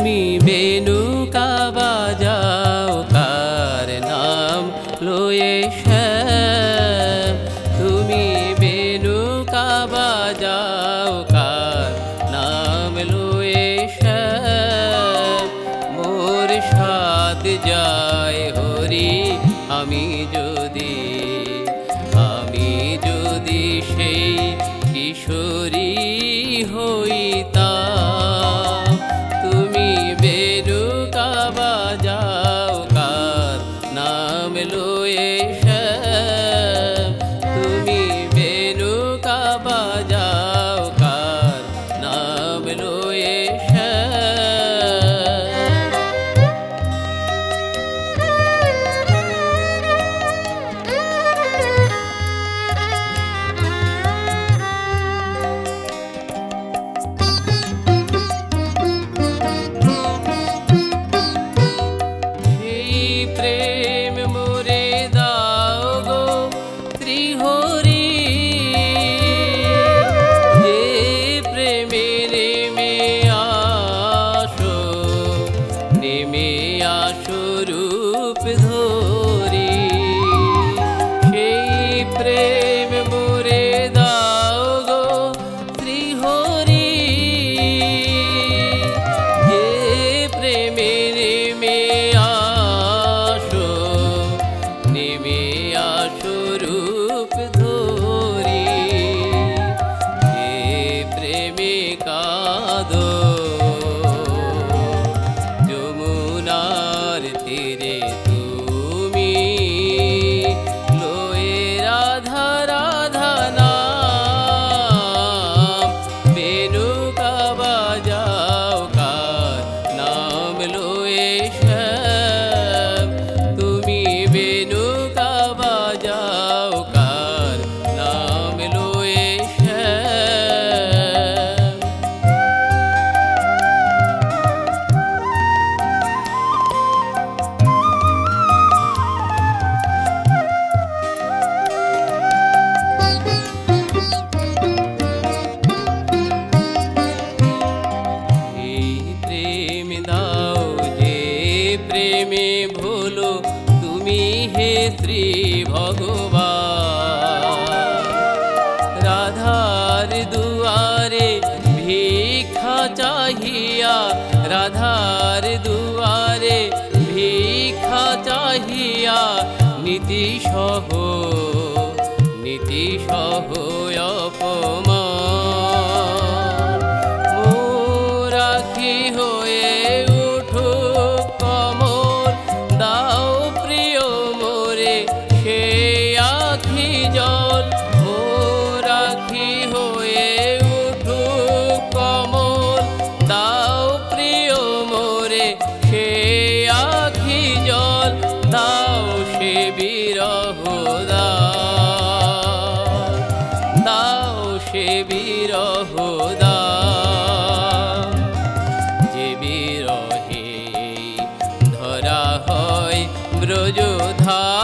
তুমি বেনুকা বাজাও কার নাম লয়ে শ্যাম, তুমি বেনুকা বাজাও কার নাম লয়ে শ্যাম। মোর সাথ যায় হরি আমি যদি সেই কিশোরী হইতাম। তুমি বেনুকা বাজাও কার নাম লয়ে শ্যাম, তুমি বেনুকা বাজাও কার নাম লয়ে রূপ ধরি। সেই প্রেম মোরে দাও গো শ্রীহরি, যে প্রেমে নেমে আসো, নেমে আসো রূপ ধরি। যে প্রেমে কাঁদো যমুনার তীরে তুমি, লয়ে রাধা রাধা নাম। বেনুকা বাজাও কার নাম লয়ে শ্যাম, তুমি বেনুকা বাজাও কার নাম লয়ে শ্যাম। প্রেমে ভোলো তুমি হে শ্রী ভগবান, রাধার দুয়ারে ভিক্ষা চাহিয়া, রাধার দুয়ারে ভিক্ষা চাহিয়া, নীতি সহ অপমান। মোরাখি হয়ে জল, মোরাখি হয়ে উঠুক কমল, দাও প্রিয় মোরে সে আখি জল, দাও সে বিরহ দান, দাও সে বিরহ দান। যে বিরহে ধরা হয় ব্রজধাম,